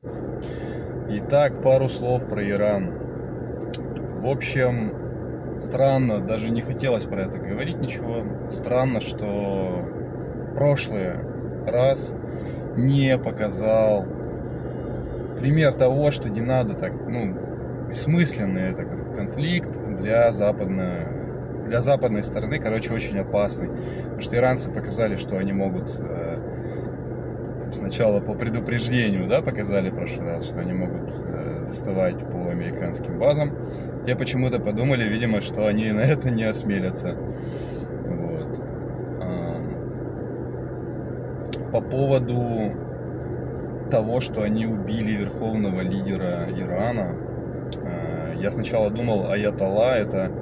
Итак, пару слов про Иран. В общем, странно, даже не хотелось про это говорить ничего. Странно, что прошлый раз не показал пример того, что не надо так, бессмысленный это конфликт для западной стороны, короче, очень опасный. Потому что иранцы показали, что они могут сначала по предупреждению, да, показали в прошлый раз, что они могут доставать по американским базам. Те почему-то подумали, видимо, что они на это не осмелятся. Вот. По поводу того, что они убили верховного лидера Ирана, я сначала думал, Аятолла это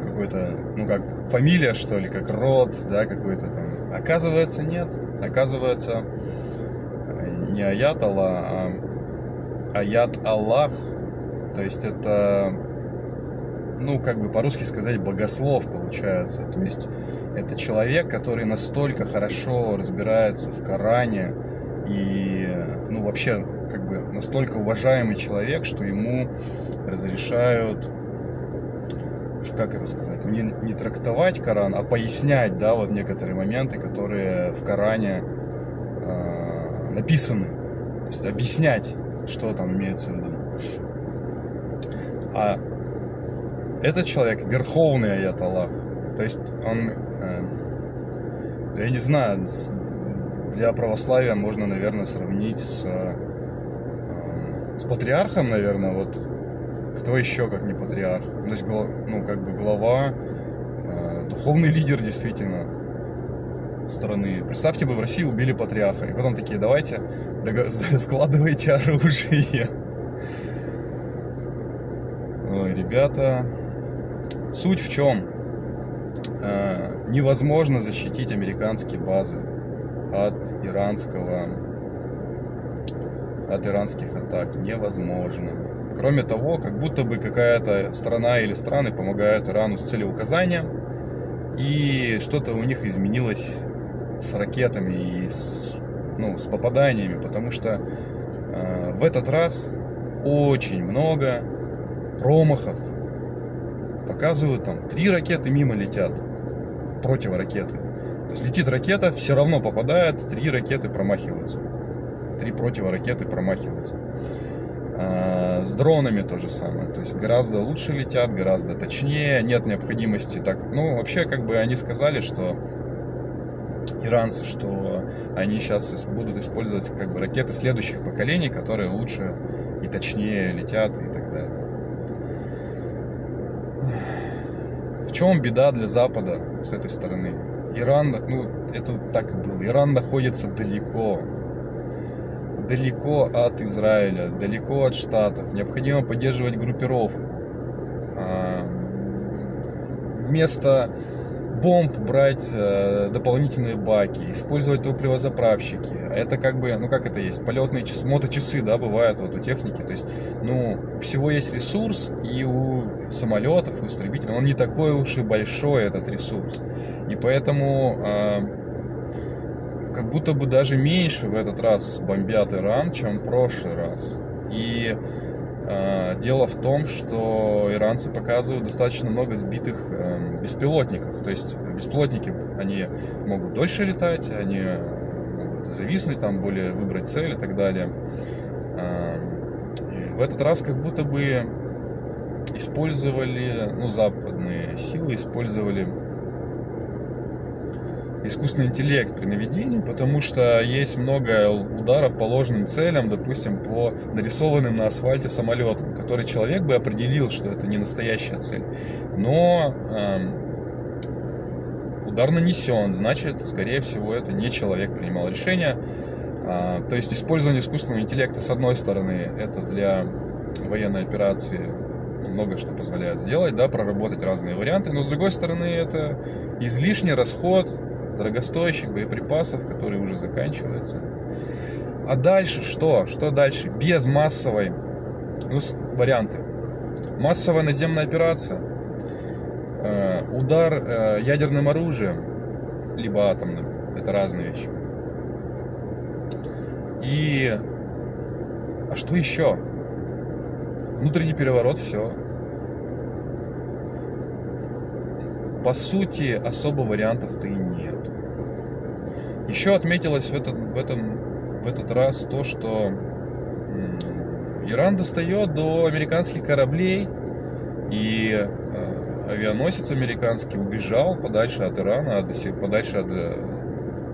какой-то, как фамилия, что ли, как род, да, какой-то там. Оказывается, нет. Оказывается, не Аятолла, а Аят Аллах. То есть это, по-русски сказать, богослов получается. То есть это человек, который настолько хорошо разбирается в Коране и, вообще, настолько уважаемый человек, что ему разрешают, как это сказать, не трактовать Коран, а пояснять, да, вот некоторые моменты, которые в Коране написаны. То есть объяснять, что там имеется в виду. А этот человек верховный аят Аллах. То есть он, я не знаю, для православия можно, наверное, сравнить с патриархом, наверное, вот. Кто еще, как не патриарх? То есть, глава, духовный лидер, действительно, страны. Представьте бы, в России убили патриарха. И потом такие, давайте, складывайте оружие. Ой, ребята, суть в чем? Невозможно защитить американские базы от иранских атак. Невозможно. Кроме того, как будто бы какая-то страна или страны помогают Ирану с целеуказанием, и что-то у них изменилось с ракетами и с попаданиями, потому что в этот раз очень много промахов. Показывают, там 3 ракеты мимо летят, противоракеты. То есть летит ракета, все равно попадает, 3 ракеты промахиваются. 3 противоракеты промахиваются. С дронами то же самое. То есть гораздо лучше летят, гораздо точнее. Нет необходимости так. Вообще, они сказали, что иранцы, что они сейчас будут использовать ракеты следующих поколений, которые лучше и точнее летят и так далее. В чем беда для Запада с этой стороны? Иран, это так и было. Иран находится далеко от Израиля, далеко от Штатов. Необходимо поддерживать группировку. Вместо бомб брать дополнительные баки, использовать топливозаправщики. Это как это есть? Полетные часы, моточасы, да, бывают вот у техники. То есть, всего есть ресурс, и у самолетов, и у истребителей он не такой уж и большой, этот ресурс. И поэтому как будто бы даже меньше в этот раз бомбят Иран, чем в прошлый раз. И дело в том, что иранцы показывают достаточно много сбитых беспилотников. То есть беспилотники, они могут дольше летать, они могут зависнуть, там более выбрать цель и так далее. И в этот раз как будто бы использовали, западные силы использовали искусственный интеллект при наведении, потому что есть много ударов по ложным целям, допустим, по нарисованным на асфальте самолетам, который человек бы определил, что это не настоящая цель. Но удар нанесен, значит, скорее всего, это не человек принимал решение. То есть использование искусственного интеллекта, с одной стороны, это для военной операции много что позволяет сделать, да, проработать разные варианты, но с другой стороны, это излишний расход дорогостоящих боеприпасов, которые уже заканчиваются. А дальше что? Что дальше? Без массовой... варианты. Массовая наземная операция, удар ядерным оружием, либо атомным. Это разные вещи. И А что еще? Внутренний переворот, все. По сути, особо вариантов-то и нет. Еще отметилось в этот раз то, что Иран достает до американских кораблей, и авианосец американский убежал подальше от Ирана, подальше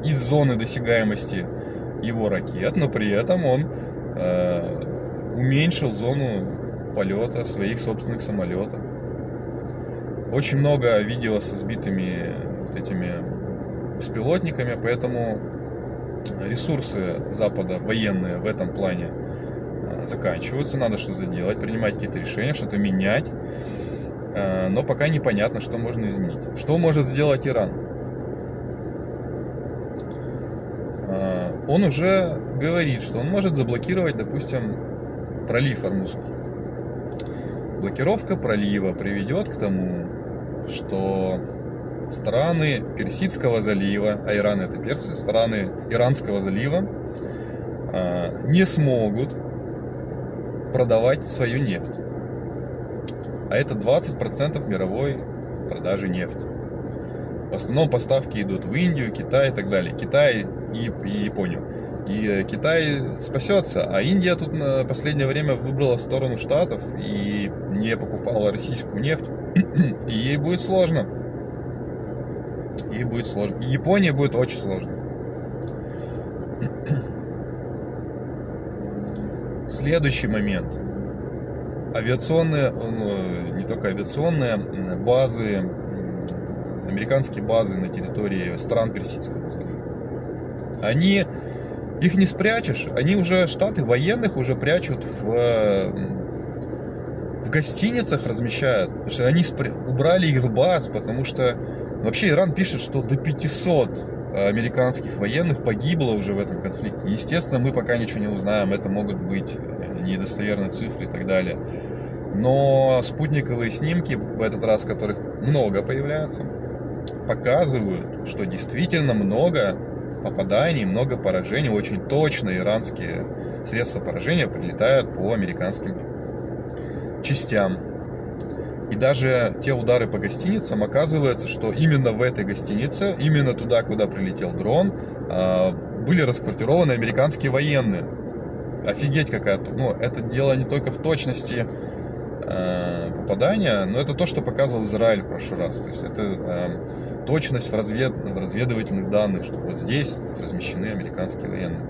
из зоны досягаемости его ракет, но при этом он уменьшил зону полета своих собственных самолетов. Очень много видео со сбитыми вот этими беспилотниками, поэтому ресурсы Запада военные в этом плане заканчиваются, надо что-то делать, принимать какие-то решения, что-то менять, но пока непонятно, что можно изменить. Что может сделать Иран? Он уже говорит, что он может заблокировать, допустим, пролив Ормузский. Блокировка пролива приведет к тому, что страны Персидского залива, а Иран это Персия, страны Иранского залива не смогут продавать свою нефть. А это 20% мировой продажи нефти. В основном поставки идут в Индию, Китай и так далее. Китай и Японию. И Китай спасется, а Индия тут на последнее время выбрала сторону Штатов и не покупала российскую нефть. И ей будет сложно. Ей будет сложно. И Японии будет очень сложно. Следующий момент. Авиационные, не только авиационные, базы, американские базы на территории стран Персидского залива. Их не спрячешь, они уже, штаты военных уже прячут в гостиницах, размещают, потому что они убрали их с баз, потому что вообще Иран пишет, что до 500 американских военных погибло уже в этом конфликте. Естественно, мы пока ничего не узнаем, это могут быть недостоверные цифры и так далее. Но спутниковые снимки, в этот раз которых много появляется, показывают, что действительно много попаданий, много поражений, очень точно иранские средства поражения прилетают по американским частям. И даже те удары по гостиницам, оказывается, что именно в этой гостинице, именно туда, куда прилетел дрон, были расквартированы американские военные. Офигеть какая-то. Ну, это дело не только в точности попадания, но это то, что показывал Израиль в прошлый раз. То есть это точность в разведывательных данных, что вот здесь размещены американские военные.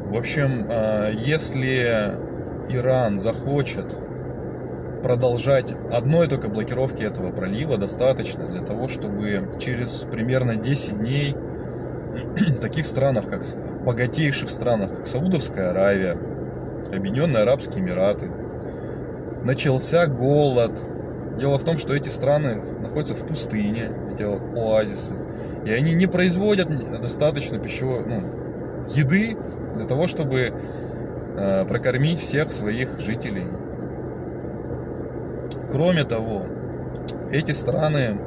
В общем, если Иран захочет продолжать одной только блокировки этого пролива, достаточно для того, чтобы через примерно 10 дней в таких странах, как богатейших странах, как Саудовская Аравия, Объединенные Арабские Эмираты, начался голод. Дело в том, что эти страны находятся в пустыне, эти оазисы, и они не производят достаточно еды для того, чтобы прокормить всех своих жителей. Кроме того, эти страны,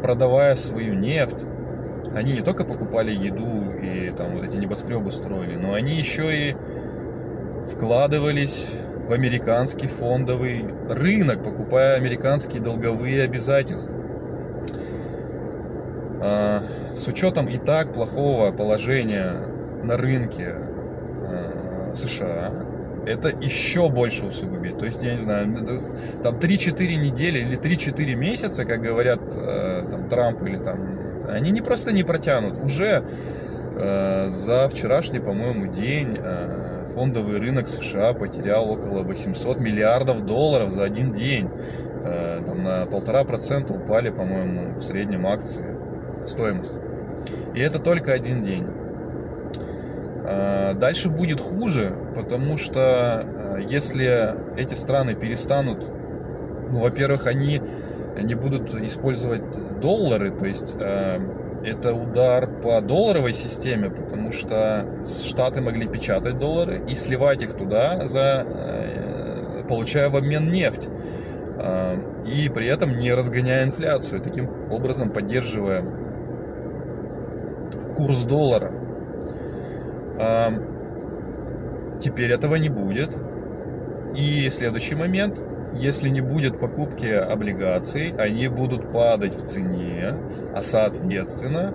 продавая свою нефть, они не только покупали еду и там вот эти небоскребы строили, но они еще и вкладывались в американский фондовый рынок, покупая американские долговые обязательства. С учетом и так плохого положения на рынке США, это еще больше усугубит. То есть, я не знаю, там 3-4 недели или 3-4 месяца, как говорят там, Трамп или там, они не просто не протянут. Уже за вчерашний, по-моему, день фондовый рынок США потерял около 800 миллиардов долларов за один день. Там на 1,5% упали, по-моему, в среднем акции, стоимость. И это только один день. Дальше будет хуже, потому что если эти страны перестанут, во-первых, они не будут использовать доллары, то есть это удар по долларовой системе, потому что Штаты могли печатать доллары и сливать их туда, получая в обмен нефть, и при этом не разгоняя инфляцию, таким образом поддерживая курс доллара. Теперь этого не будет. И следующий момент, если не будет покупки облигаций, они будут падать в цене, а соответственно,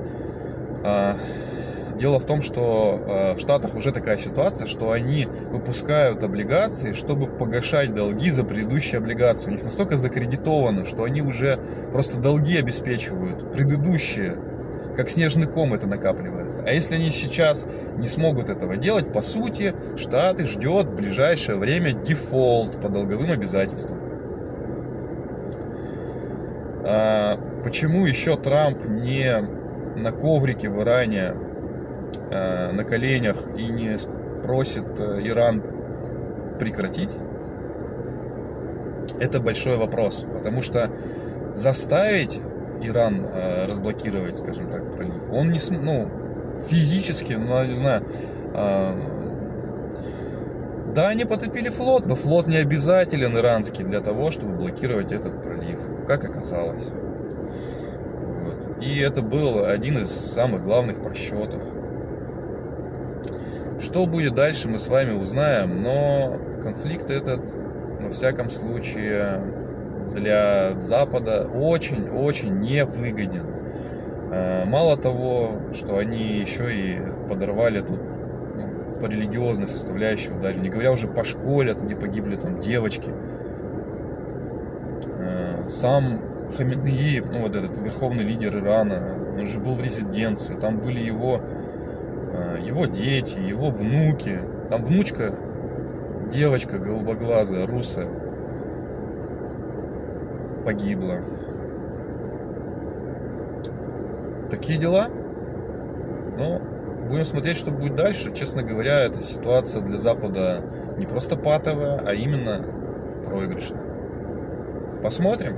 дело в том, что в Штатах уже такая ситуация, что они выпускают облигации, чтобы погашать долги за предыдущие облигации. У них настолько закредитовано, что они уже просто долги обеспечивают предыдущие. Как снежный ком это накапливается. А если они сейчас не смогут этого делать, по сути, Штаты ждет в ближайшее время дефолт по долговым обязательствам. Почему еще Трамп не на коврике в Иране, на коленях и не просит Иран прекратить? Это большой вопрос, потому что заставить Иран разблокировать, скажем так, пролив, он не физически, не знаю, да, они потопили флот, но флот не обязателен иранский для того, чтобы блокировать этот пролив, как оказалось. Вот. И это был один из самых главных просчетов. Что будет дальше, мы с вами узнаем, но конфликт этот, во всяком случае, для Запада очень-очень невыгоден. Мало того, что они еще и подорвали тут по религиозной составляющей ударили, не говоря уже по школе, где погибли там девочки. Сам Хаминеи, вот этот верховный лидер Ирана, он же был в резиденции, там были его дети, его внуки, там внучка, девочка голубоглазая, русая, погибла. Такие дела. Но будем смотреть, что будет дальше. Честно говоря, эта ситуация для Запада не просто патовая, а именно проигрышная. Посмотрим.